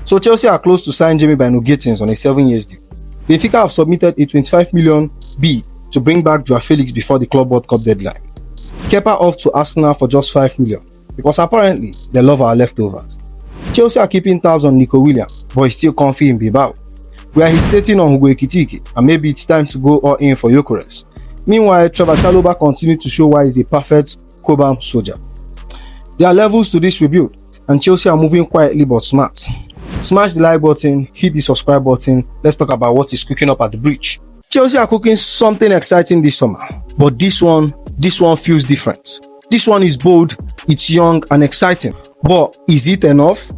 So Chelsea are close to sign Jamie Bynoe-Gittens on a 7-year deal. Benfica have submitted a 25 million bid to bring back Joao Félix before the Club World Cup deadline. Kepa off to Arsenal for just 5 million because apparently they love our leftovers. Chelsea are keeping tabs on Nico Williams, but he's still comfy in Bilbao, where he's stating on Hugo Ekitike, and maybe it's time to go all in for Gyökeres. Meanwhile, Trevoh Chalobah continued to show why he's a perfect Cobham soldier. There are levels to this rebuild, and Chelsea are moving quietly but smart. Smash the like button, hit the subscribe button. Let's talk about what is cooking up at the bridge. Chelsea are cooking something exciting this summer, but this one feels different. This one is bold, it's young and exciting, but is it enough?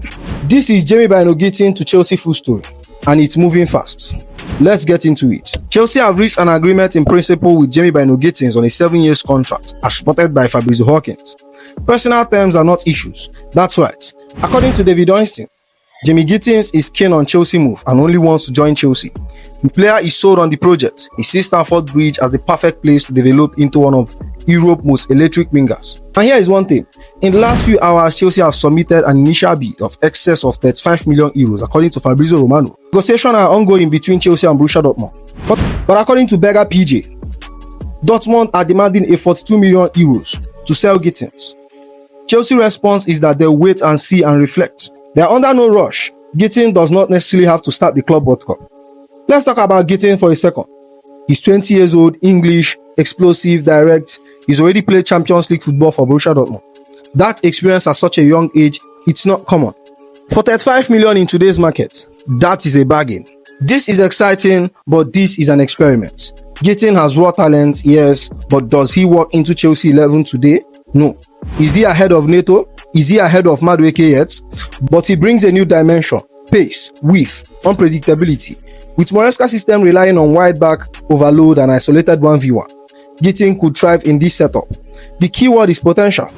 This is Jamie Bynoe-Gittens to Chelsea full story, and it's moving fast. Let's get into it. Chelsea have reached an agreement in principle with Jamie Bynoe-Gittens on a 7-year contract, as reported by Fabrizio Romano. Personal terms are not issues. That's right. According to David Ornstein, Jamie-Gittens is keen on Chelsea move and only wants to join Chelsea. The player is sold on the project. He sees Stamford Bridge as the perfect place to develop into one of Europe's most electric wingers. And here is one thing. In the last few hours, Chelsea have submitted an initial bid of excess of 35 million euros, according to Fabrizio Romano. Negotiations are ongoing between Chelsea and Borussia Dortmund. But according to Berger PJ, Dortmund are demanding a 42 million euros to sell Gittens. Chelsea's response is that they'll wait and see and reflect. They are under no rush. Gittens does not necessarily have to start the Club World Cup. Let's talk about Gittens for a second. He's 20 years old, English, explosive, direct. He's already played Champions League football for Borussia Dortmund. That experience at such a young age, it's not common. For 35 million in today's market, that is a bargain. This is exciting, but this is an experiment. Gittens has raw talent, yes, but does he walk into Chelsea 11 today? No. Is he ahead of Neto? Is he ahead of Madueke yet? But he brings a new dimension, pace, width, unpredictability. With Maresca's system relying on wide back, overload and isolated 1v1, Gittens could thrive in this setup. The key word is potential.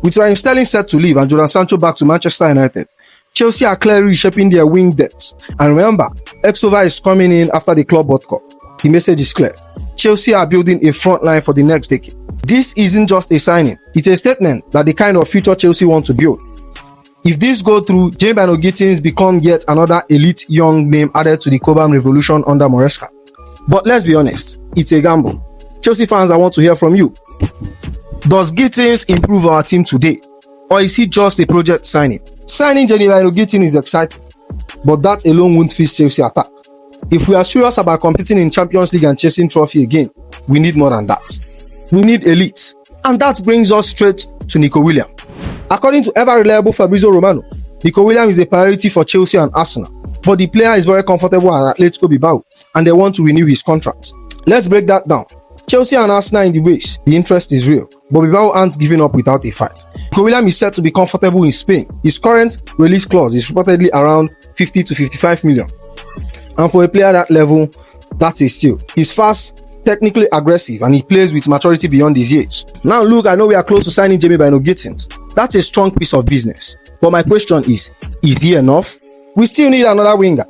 With Raheem Sterling set to leave and Jadon Sancho back to Manchester United, Chelsea are clearly reshaping their wing depth. And remember, Exova is coming in after the Club World Cup. The message is clear. Chelsea are building a front line for the next decade. This isn't just a signing, it's a statement that the kind of future Chelsea want to build. If this go through, Jamie Bynoe-Gittens become yet another elite young name added to the Cobham revolution under Maresca. But let's be honest, it's a gamble. Chelsea fans, I want to hear from you. Does Gittens improve our team today? Or is he just a project signing? Signing Jamie Bynoe-Gittens is exciting, but that alone won't fix Chelsea attack. If we are serious about competing in Champions League and chasing trophy again, we need more than that. We need elite. And that brings us straight to Nico Williams. According to ever-reliable Fabrizio Romano, Nico Williams is a priority for Chelsea and Arsenal, but the player is very comfortable at Atletico Bilbao and they want to renew his contract. Let's break that down. Chelsea and Arsenal in the race, the interest is real, but Bilbao aren't giving up without a fight. Nico Williams is said to be comfortable in Spain. His current release clause is reportedly around 50 to 55 million. And for a player at that level, that's a steal. He's fast, technically aggressive, and he plays with maturity beyond his years. Now look, I know we are close to signing Jamie Bynoe-Gittens. That's a strong piece of business. But my question is he enough? We still need another winger.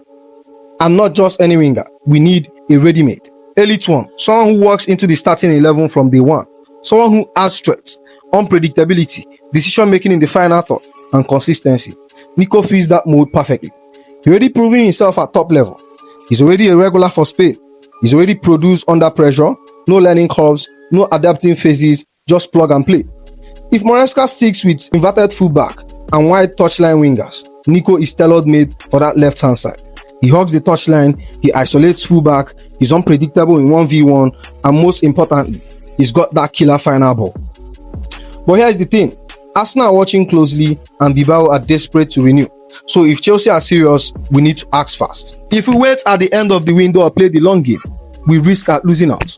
And not just any winger. We need a ready-made, elite one. Someone who walks into the starting 11 from day one. Someone who has strength, unpredictability, decision-making in the final third, and consistency. Nico fits that mold perfectly. He's already proving himself at top level. He's already a regular for Spain. He's already produced under pressure, no learning curves, no adapting phases, just plug and play. If Maresca sticks with inverted fullback and wide touchline wingers, Nico is tailor-made for that left-hand side. He hugs the touchline, he isolates fullback, he's unpredictable in 1v1, and most importantly, he's got that killer final ball. But here's the thing, Arsenal are watching closely and Bilbao are desperate to renew. So if Chelsea are serious, we need to act fast. If we wait at the end of the window or play the long game, we risk at losing out.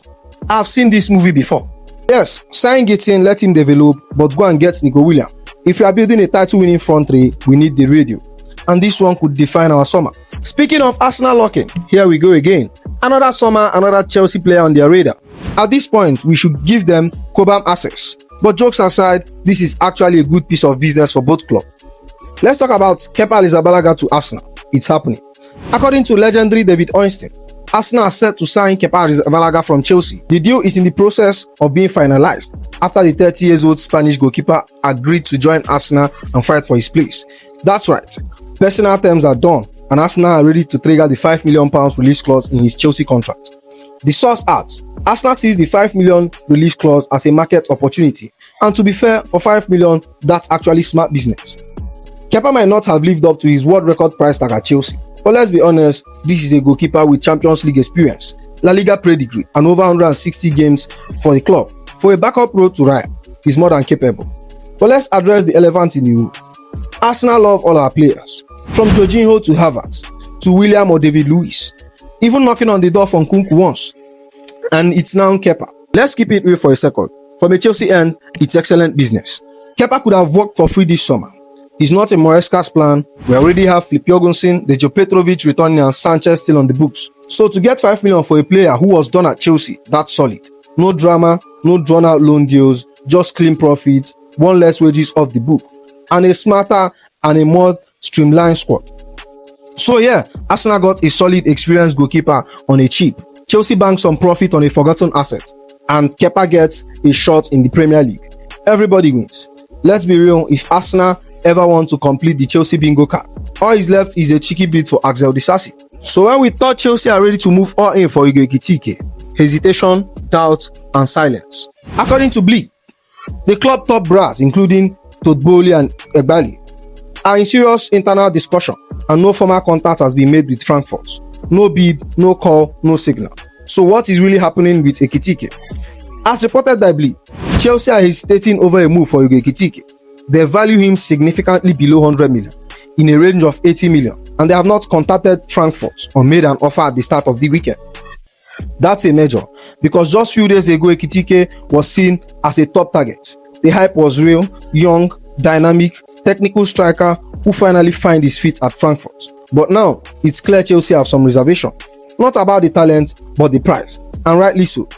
I've seen this movie before. Yes, sign Gittens, let him develop, but go and get Nico Williams. If we are building a title-winning front three, we need the radio. And this one could define our summer. Speaking of Arsenal locking, here we go again. Another summer, another Chelsea player on their radar. At this point, we should give them Cobham access. But jokes aside, this is actually a good piece of business for both clubs. Let's talk about Kepa Arrizabalaga to Arsenal. It's happening. According to legendary David Ornstein, Arsenal are set to sign Kepa Arrizabalaga from Chelsea. The deal is in the process of being finalized after the 30-year-old Spanish goalkeeper agreed to join Arsenal and fight for his place. That's right. Personal terms are done, and Arsenal are ready to trigger the £5 million release clause in his Chelsea contract. The source adds, Arsenal sees the £5 million release clause as a market opportunity, and to be fair, for £5 million, that's actually smart business. Kepa might not have lived up to his world record price tag at Chelsea, but let's be honest, this is a goalkeeper with Champions League experience, La Liga pedigree, and over 160 games for the club. For a backup road to Ryan, he's more than capable. But let's address the elephant in the room. Arsenal love all our players, from Jorginho to Havertz, to William or David Luiz, even knocking on the door from Nkunku once. And it's now Kepa. Let's keep it real for a second. From a Chelsea end, it's excellent business. Kepa could have worked for free this summer. He's not in Maresca's plan. We already have Filip Jorgensen, Dejan Petrovic returning, and Sanchez still on the books. So to get £5 million for a player who was done at Chelsea, that's solid. No drama, no drawn out loan deals, just clean profits, one less wages off the book, and a smarter and a more streamlined squad. So yeah, Arsenal got a solid experienced goalkeeper on a cheap. Chelsea banks some profit on a forgotten asset, and Kepa gets a shot in the Premier League. Everybody wins. Let's be real, if Arsenal ever want to complete the Chelsea bingo card, all is left is a cheeky bid for Axel Disasi. So when we thought Chelsea are ready to move all in for Hugo Ekitike, hesitation, doubt, and silence. According to Bleak, the club top brass, including Todd Boehly and Egbali, are in serious internal discussion, and no formal contact has been made with Frankfurt. No bid, no call, no signal. So what is really happening with Ekitike? As reported by Bleak, Chelsea are hesitating over a move for Hugo Ekitike. They value him significantly below 100 million, in a range of 80 million, and they have not contacted Frankfurt or made an offer at the start of the weekend. That's a major, because just few days ago Ekitike was seen as a top target. The hype was real, young, dynamic, technical striker who finally find his feet at Frankfurt. But now, it's clear Chelsea have some reservation. Not about the talent, but the price, and rightly so.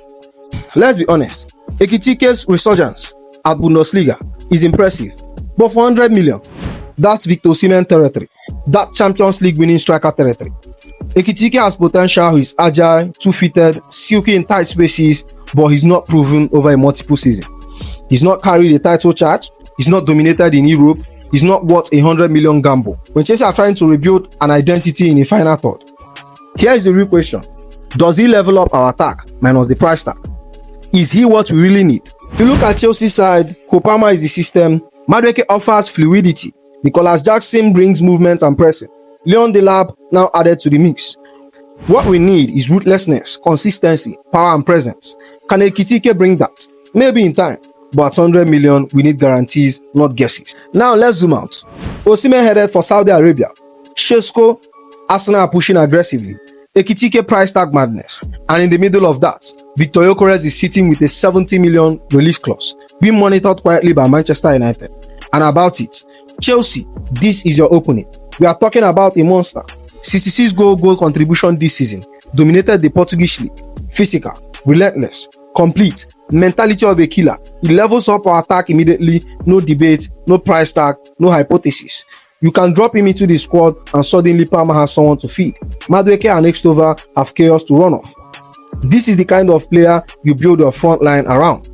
Let's be honest, Ekitike's resurgence at Bundesliga is impressive, but for 100 million, that's Victor Osimhen territory, that Champions League winning striker territory. Ekitike has potential, he's agile, two-footed, silky in tight spaces, but he's not proven over a multiple season. He's not carried a title charge, he's not dominated in Europe, he's not worth a 100 million gamble when Chelsea are trying to rebuild an identity in a final third. Here is the real question: does he level up our attack minus the price tag? Is he what we really need? If you look at Chelsea's side, Kopama is the system, Madueke offers fluidity, Nicolas Jackson brings movement and pressing, Leon Delap now added to the mix. What we need is ruthlessness, consistency, power and presence. Can Ekitike bring that? Maybe in time, but at 100 million, we need guarantees, not guesses. Now let's zoom out. Osimhen headed for Saudi Arabia. Shesko, Arsenal are pushing aggressively. Ekitike price tag madness. And in the middle of that, Viktor Gyökeres is sitting with a 70 million release clause, being monitored quietly by Manchester United. And about it, Chelsea, this is your opening. We are talking about a monster. 66 goal contribution this season, dominated the Portuguese league. Physical, relentless, complete, mentality of a killer. He levels up our attack immediately, no debate, no price tag, no hypothesis. You can drop him into the squad and suddenly Parma has someone to feed. Madueke and Extova have chaos to run off. This is the kind of player you build your front line around.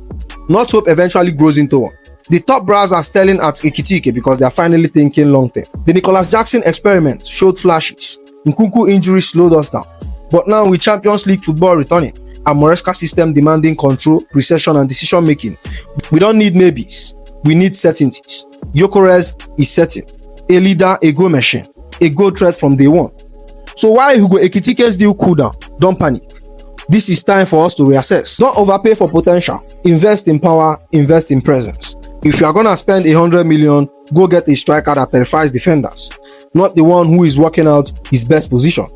Not hope eventually grows into one. The top brass are staring at Ekitike because they are finally thinking long term. The Nicolas Jackson experiment showed flashes. Nkunku injury slowed us down. But now with Champions League football returning and Maresca system demanding control, precision and decision making, we don't need maybes. We need certainties. Gyökeres is certain. A leader, a goal machine, a goal threat from day one. So while Hugo Ekitike's deal cool down, don't panic. This is time for us to reassess. Don't overpay for potential. Invest in power, invest in presence. If you are gonna spend 100 million, go get a striker that terrifies defenders, not the one who is working out his best position.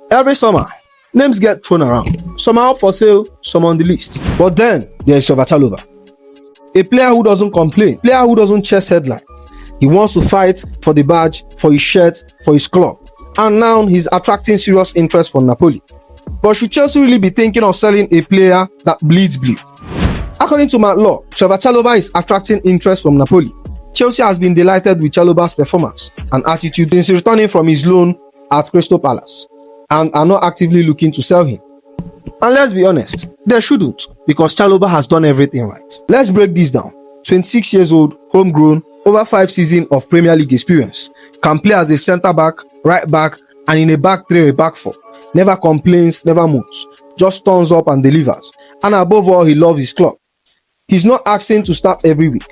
Every summer, names get thrown around. Some are up for sale, some on the list. But then there is Trevoh Chalobah, a player who doesn't complain, player who doesn't chase headline. He wants to fight for the badge, for his shirt, for his club. And now he's attracting serious interest from Napoli. But should Chelsea really be thinking of selling a player that bleeds blue? According to Matt Law, Trevoh Chalobah is attracting interest from Napoli. Chelsea has been delighted with Chalobah's performance and attitude since returning from his loan at Crystal Palace, and are not actively looking to sell him. And let's be honest, they shouldn't, because Chalobah has done everything right. Let's break this down. 26 years old, homegrown, over 5 seasons of Premier League experience, can play as a centre back, right back, and in a back three or a back four. Never complains, never moves, just turns up and delivers. And above all, he loves his club. He's not asking to start every week.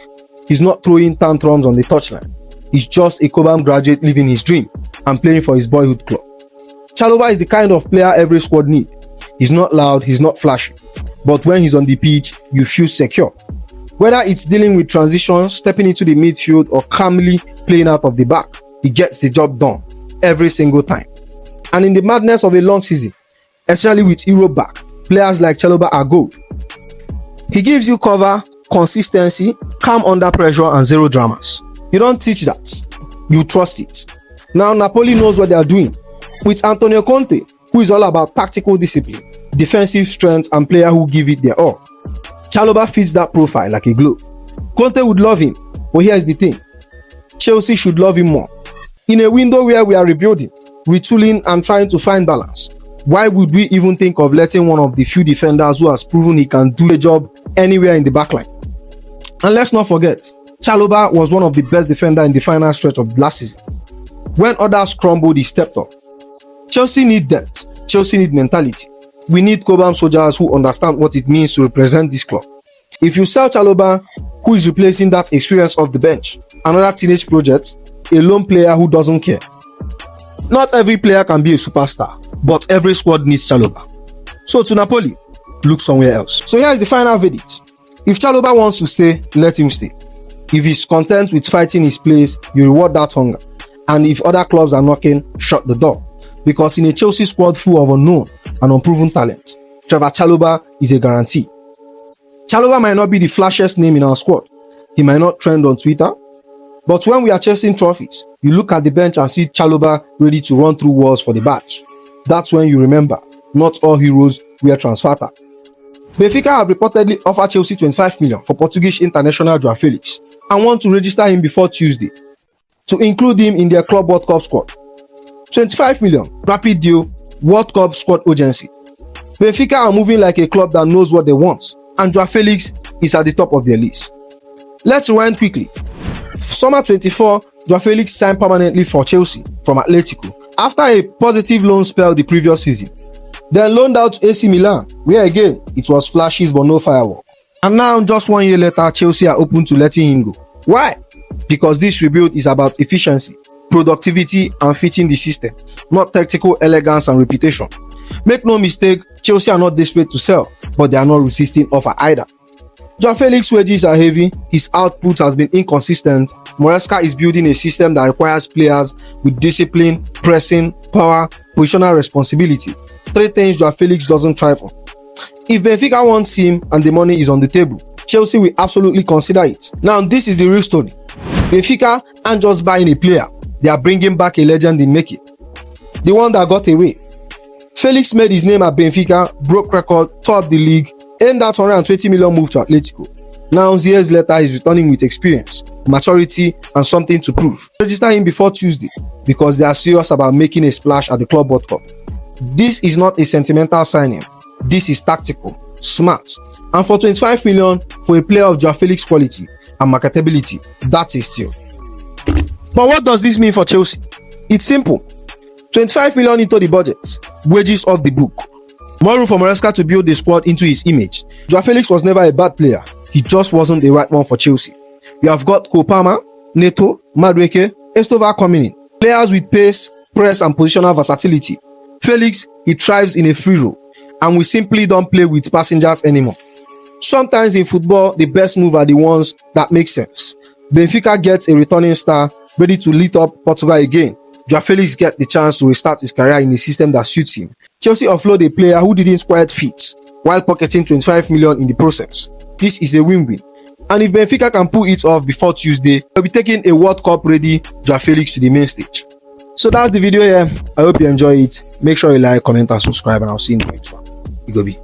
He's not throwing tantrums on the touchline. He's just a Cobham graduate living his dream and playing for his boyhood club. Chalobah is the kind of player every squad needs. He's not loud, he's not flashy, but when he's on the pitch, you feel secure. Whether it's dealing with transitions, stepping into the midfield, or calmly playing out of the back, he gets the job done every single time. And in the madness of a long season, especially with Europe back, players like Chalobah are gold. He gives you cover, consistency, calm under pressure, and zero dramas. You don't teach that, you trust it. Now Napoli knows what they are doing. With Antonio Conte, who is all about tactical discipline, defensive strength, and player who give it their all. Chalobah fits that profile like a glove. Conte would love him, but here's the thing. Chelsea should love him more. In a window where we are rebuilding, retooling, and trying to find balance, why would we even think of letting one of the few defenders who has proven he can do a job anywhere in the backline? And let's not forget, Chalobah was one of the best defenders in the final stretch of last season. When others crumbled, he stepped up. Chelsea need depth. Chelsea need mentality. We need Cobham soldiers who understand what it means to represent this club. If you sell Chalobah, who is replacing that experience off the bench, another teenage project, a lone player who doesn't care. Not every player can be a superstar, but every squad needs Chalobah. So to Napoli, look somewhere else. So here is the final verdict. If Chalobah wants to stay, let him stay. If he's content with fighting his place, you reward that hunger. And if other clubs are knocking, shut the door. Because in a Chelsea squad full of unknown and unproven talent, Trevoh Chalobah is a guarantee. Chalobah might not be the flashiest name in our squad. He might not trend on Twitter. But when we are chasing trophies, you look at the bench and see Chalobah ready to run through walls for the badge. That's when you remember, not all heroes wear transfer tag. Benfica have reportedly offered Chelsea 25 million for Portuguese international João Félix and want to register him before Tuesday to include him in their Club World Cup squad. 25 million, rapid deal, World Cup squad urgency. Benfica are moving like a club that knows what they want, and Joao Felix is at the top of their list. Let's rewind quickly. Summer 24, Joao Felix signed permanently for Chelsea from Atletico after a positive loan spell the previous season. Then loaned out to AC Milan, where again it was flashes but no firework. And now, just 1 year later, Chelsea are open to letting him go. Why? Because this rebuild is about efficiency, productivity, and fitting the system, not tactical elegance and reputation. Make no mistake, Chelsea are not desperate to sell, but they are not resisting offer either. Joao Felix's wages are heavy, his output has been inconsistent. Maresca is building a system that requires players with discipline, pressing, power, positional responsibility. 3 things Joao Felix doesn't thrive on. If Benfica wants him and the money is on the table, Chelsea will absolutely consider it. Now this is the real story. Benfica aren't just buying a player, they are bringing back a legend in making. The one that got away. Felix made his name at Benfica, broke record, tore up the league, earned that 120 million move to Atletico. Now years later, he's returning with experience, maturity, and something to prove. Register him before Tuesday because they are serious about making a splash at the Club World Cup. This is not a sentimental signing. This is tactical, smart, and for 25 million for a player of Joao Felix quality and marketability, that's a steal. But what does this mean for Chelsea? It's simple. 25 million into the budget, wages off the book. More room for Maresca to build the squad into his image. Joao Felix was never a bad player. He just wasn't the right one for Chelsea. We have got Kopama, Neto, Madueke, Estova coming in. Players with pace, press, and positional versatility. Felix, he thrives in a free role, and we simply don't play with passengers anymore. Sometimes in football, the best moves are the ones that make sense. Benfica gets a returning star ready to lead up Portugal again. Joao Felix gets the chance to restart his career in a system that suits him. Chelsea offload a player who didn't quite fit while pocketing 25 million in the process. This is a win-win. And if Benfica can pull it off before Tuesday, they'll be taking a World Cup ready Joao Felix to the main stage. So that's the video here. I hope you enjoy it. Make sure you like, comment, and subscribe, and I'll see you in the next one. You go be.